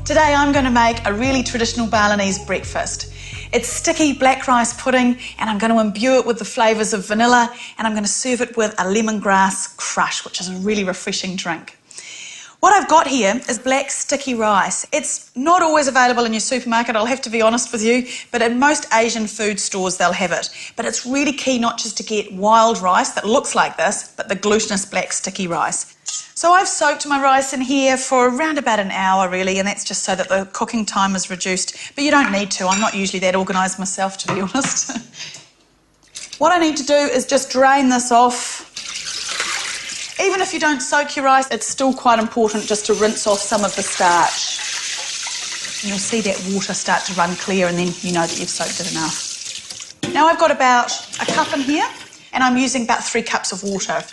Today I'm going to make a really traditional Balinese breakfast. It's sticky black rice pudding and I'm going to imbue it with the flavours of vanilla and I'm going to serve it with a lemongrass crush, which is a really refreshing drink. What I've got here is black sticky rice. It's not always available in your supermarket, I'll have to be honest with you, but in most Asian food stores they'll have it. But it's really key not just to get wild rice that looks like this, but the glutinous black sticky rice. So I've soaked my rice in here for around about an hour really, and that's just so that the cooking time is reduced. But you don't need to, I'm not usually that organised myself, to be honest. What I need to do is just drain this off. Even if you don't soak your rice, it's still quite important just to rinse off some of the starch. And you'll see that water start to run clear and then you know that you've soaked it enough. Now I've got about a cup in here and I'm using about 3 cups of water.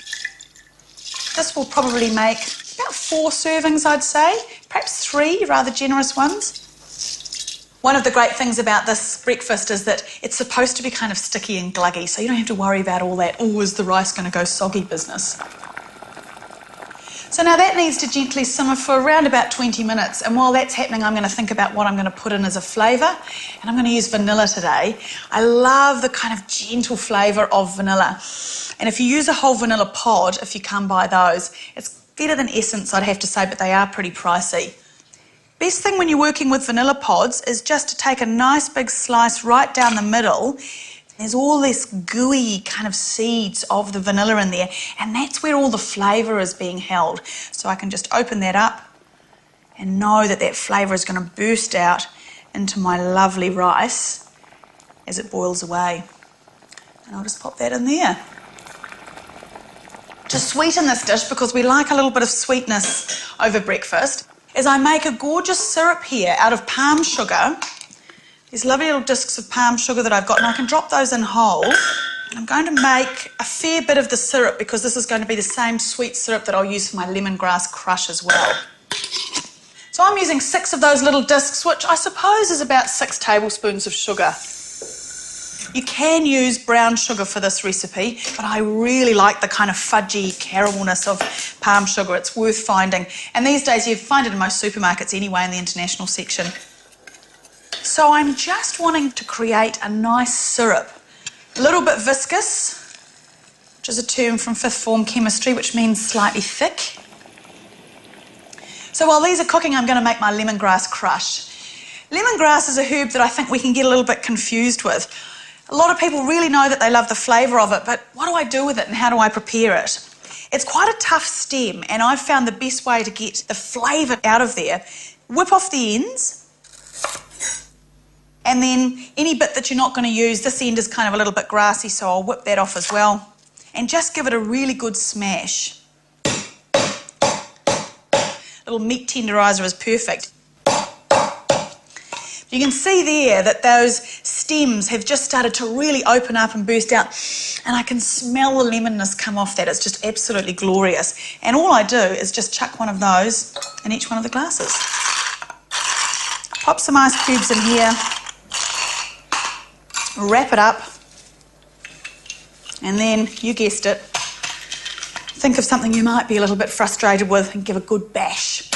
This will probably make about 4 servings, I'd say, perhaps 3 rather generous ones. One of the great things about this breakfast is that it's supposed to be kind of sticky and gluggy, so you don't have to worry about all that, oh, is the rice going to go soggy business. So now that needs to gently simmer for around about 20 minutes, and while that's happening I'm going to think about what I'm going to put in as a flavour, and I'm going to use vanilla today. I love the kind of gentle flavour of vanilla, and if you use a whole vanilla pod, if you come by those, it's better than essence I'd have to say, but they are pretty pricey. Best thing when you're working with vanilla pods is just to take a nice big slice right down the middle. There's all this gooey kind of seeds of the vanilla in there, and that's where all the flavour is being held. So I can just open that up and know that that flavour is going to burst out into my lovely rice as it boils away. And I'll just pop that in there. To sweeten this dish, because we like a little bit of sweetness over breakfast, is I make a gorgeous syrup here out of palm sugar. These lovely little discs of palm sugar that I've got, and I can drop those in whole. I'm going to make a fair bit of the syrup because this is going to be the same sweet syrup that I'll use for my lemongrass crush as well. So I'm using 6 of those little discs, which I suppose is about 6 tablespoons of sugar. You can use brown sugar for this recipe, but I really like the kind of fudgy caramelness of palm sugar. It's worth finding. And these days you find it in most supermarkets anyway in the international section. So I'm just wanting to create a nice syrup, a little bit viscous, which is a term from 5th form chemistry, which means slightly thick. So while these are cooking, I'm going to make my lemongrass crush. Lemongrass is a herb that I think we can get a little bit confused with. A lot of people really know that they love the flavour of it, but what do I do with it and how do I prepare it? It's quite a tough stem, and I've found the best way to get the flavour out of there, whip off the ends. And then any bit that you're not going to use, this end is kind of a little bit grassy, so I'll whip that off as well. And just give it a really good smash. Little meat tenderiser is perfect. You can see there that those stems have just started to really open up and burst out. And I can smell the lemonness come off that. It's just absolutely glorious. And all I do is just chuck one of those in each one of the glasses. Pop some ice cubes in here. Wrap it up, and then, you guessed it, think of something you might be a little bit frustrated with and give a good bash.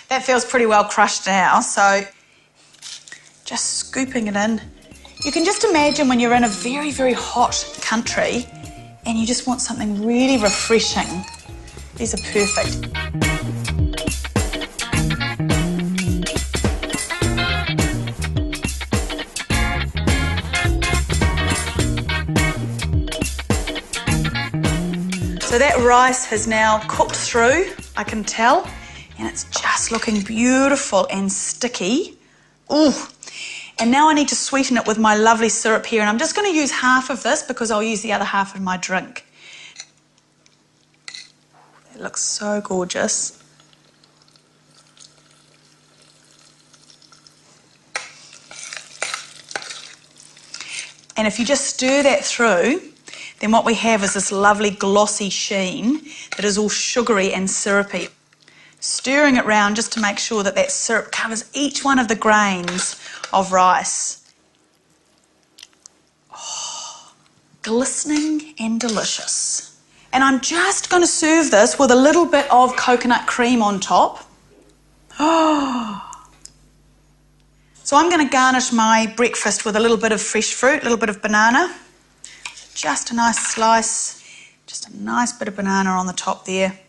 That feels pretty well crushed now, so just scooping it in. You can just imagine when you're in a very, very hot country and you just want something really refreshing. These are perfect. So that rice has now cooked through, I can tell, and it's just looking beautiful and sticky. Ooh! And now I need to sweeten it with my lovely syrup here, and I'm just going to use half of this because I'll use the other half in my drink. It looks so gorgeous. And if you just stir that through, then what we have is this lovely glossy sheen that is all sugary and syrupy. Stirring it round just to make sure that that syrup covers each one of the grains of rice. Oh, glistening and delicious. And I'm just going to serve this with a little bit of coconut cream on top. So I'm going to garnish my breakfast with a little bit of fresh fruit, a little bit of banana. Just a nice slice, just a nice bit of banana on the top there.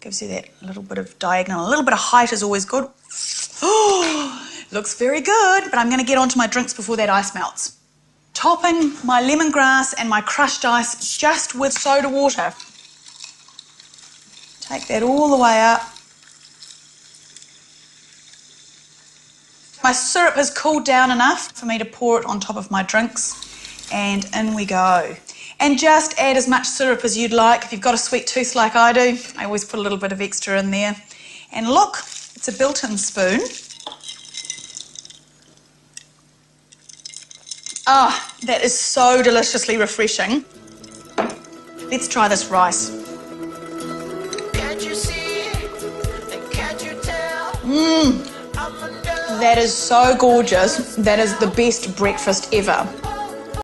Gives you that little bit of diagonal. A little bit of height is always good. Oh, looks very good, but I'm going to get onto my drinks before that ice melts. Topping my lemongrass and my crushed ice just with soda water. Take that all the way up. My syrup has cooled down enough for me to pour it on top of my drinks, and in we go. And just add as much syrup as you'd like. If you've got a sweet tooth like I do, I always put a little bit of extra in there. And look, it's a built-in spoon. Ah, that is so deliciously refreshing. Let's try this rice. Can't you see? Can't you tell? That is so gorgeous. That is the best breakfast ever.